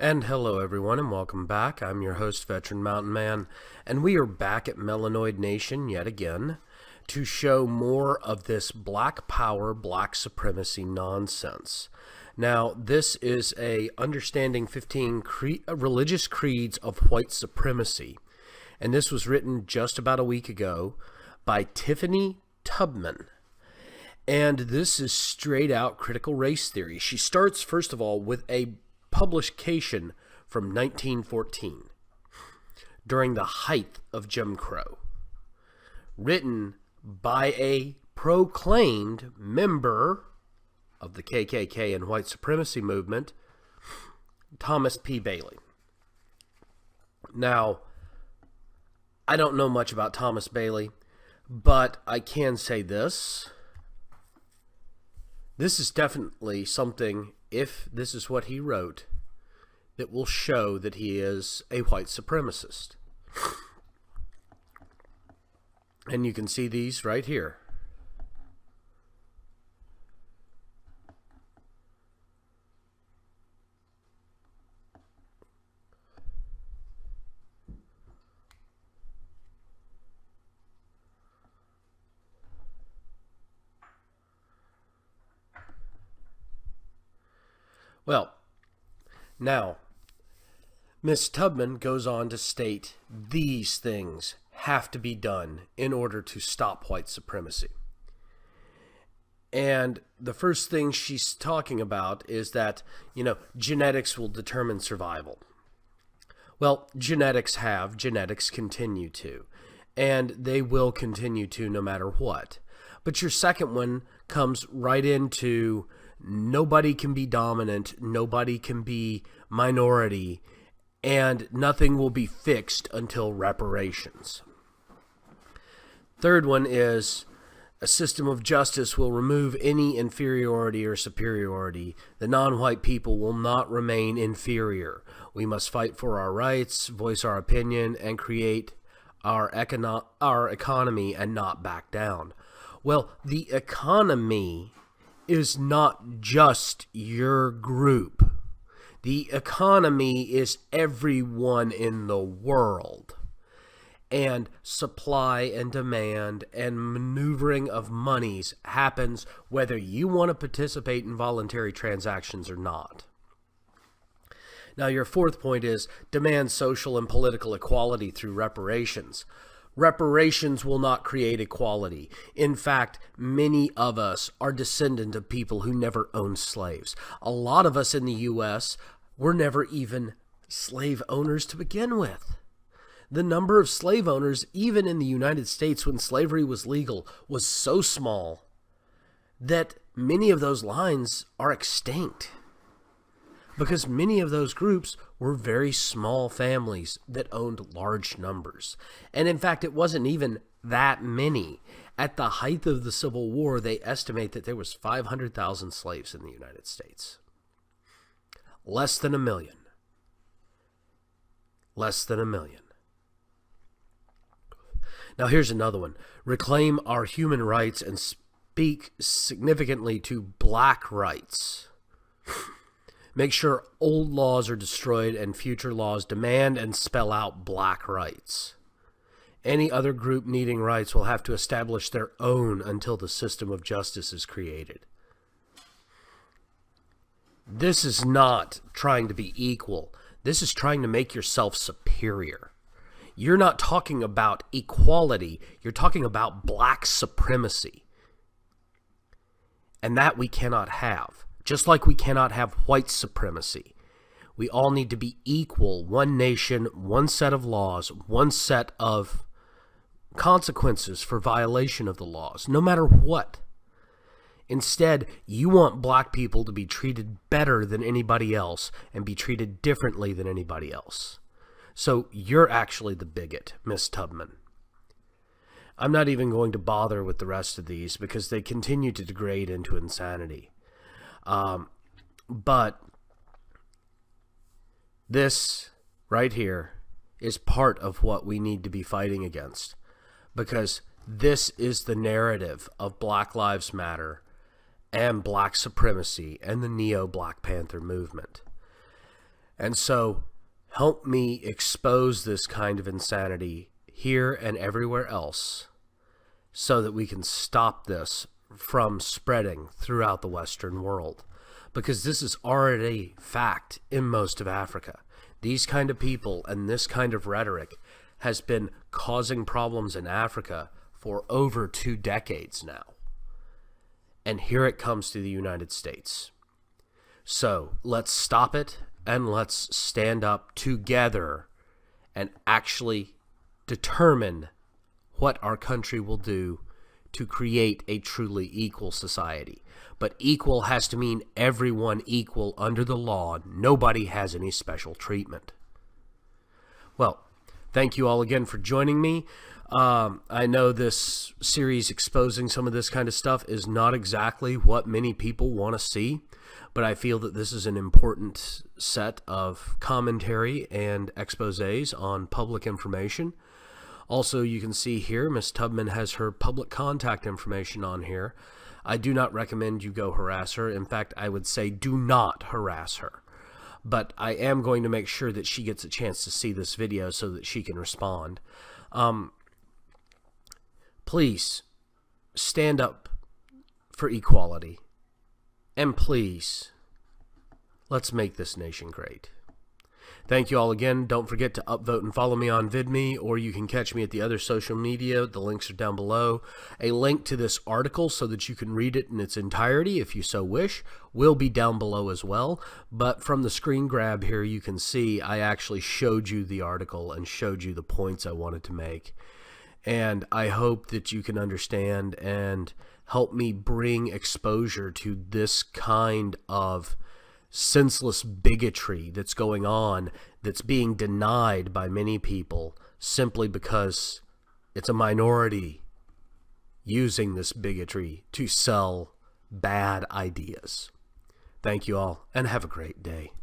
And hello everyone and welcome back. I'm your host, Veteran Mountain Man, and we are back at Melanoid Nation yet again to show more of this black power, black supremacy nonsense. Now, this is a Understanding 15 Religious Creeds of White Supremacy, and this was written just about a week ago by Tiffany Tubman. And this is straight out critical race theory. She starts, first of all, with a publication from 1914 during the height of Jim Crow, written by a proclaimed member of the KKK and white supremacy movement, Thomas P. Bailey. Now, I don't know much about Thomas Bailey, but I can say this. This is definitely something, if this is what he wrote, that will show that he is a white supremacist. And you can see these right here. Well, now, Miss Tubman goes on to state these things have to be done in order to stop white supremacy. And the first thing she's talking about is that, genetics will determine survival. Well, genetics continue to, and they will continue to no matter what. But your second one comes right into nobody can be dominant, nobody can be minority, and nothing will be fixed until reparations. Third one is a system of justice will remove any inferiority or superiority. The non-white people will not remain inferior. We must fight for our rights, voice our opinion, and create our economy and not back down. Well, the economy is not just your group. The economy is everyone in the world. And supply and demand and maneuvering of monies happens whether you want to participate in voluntary transactions or not. Now, your fourth point is demand social and political equality through reparations. Reparations will not create equality. In fact, many of us are descendant of people who never owned slaves. A lot of us in the U.S. were never even slave owners to begin with. The number of slave owners, even in the United States when slavery was legal, was so small that many of those lines are extinct. Because many of those groups were very small families that owned large numbers. And in fact, it wasn't even that many. At the height of the Civil War, they estimate that there was 500,000 slaves in the United States. Less than a million. Less than a million. Now here's another one. Reclaim our human rights and speak significantly to black rights. Make sure old laws are destroyed and future laws demand and spell out black rights. Any other group needing rights will have to establish their own until the system of justice is created. This is not trying to be equal. This is trying to make yourself superior. You're not talking about equality. You're talking about black supremacy. And that we cannot have. Just like we cannot have white supremacy. We all need to be equal, one nation, one set of laws, one set of consequences for violation of the laws, no matter what. Instead, you want black people to be treated better than anybody else and be treated differently than anybody else. So you're actually the bigot, Miss Tubman. I'm not even going to bother with the rest of these because they continue to degrade into insanity. But this right here is part of what we need to be fighting against, because this is the narrative of Black Lives Matter and black supremacy and the neo-Black Panther movement. And so help me expose this kind of insanity here and everywhere else so that we can stop this from spreading throughout the Western world. Because this is already fact in most of Africa. These kind of people and this kind of rhetoric has been causing problems in Africa for over 2 decades now. And here it comes to the United States. So let's stop it and let's stand up together and actually determine what our country will do to create a truly equal society. But equal has to mean everyone equal under the law. Nobody has any special treatment. Well, thank you all again for joining me. I know this series exposing some of this kind of stuff is not exactly what many people want to see, but I feel that this is an important set of commentary and exposés on public information. Also, you can see here, Ms. Tubman has her public contact information on here. I do not recommend you go harass her. In fact, I would say do not harass her. But I am going to make sure that she gets a chance to see this video so that she can respond. Please stand up for equality. And please, let's make this nation great. Thank you all again. Don't forget to upvote and follow me on VidMe, or you can catch me at the other social media. The links are down below. A link to this article so that you can read it in its entirety if you so wish will be down below as well. But from the screen grab here, you can see I actually showed you the article and showed you the points I wanted to make. And I hope that you can understand and help me bring exposure to this kind of senseless bigotry that's going on, that's being denied by many people simply because it's a minority using this bigotry to sell bad ideas. Thank you all, and have a great day.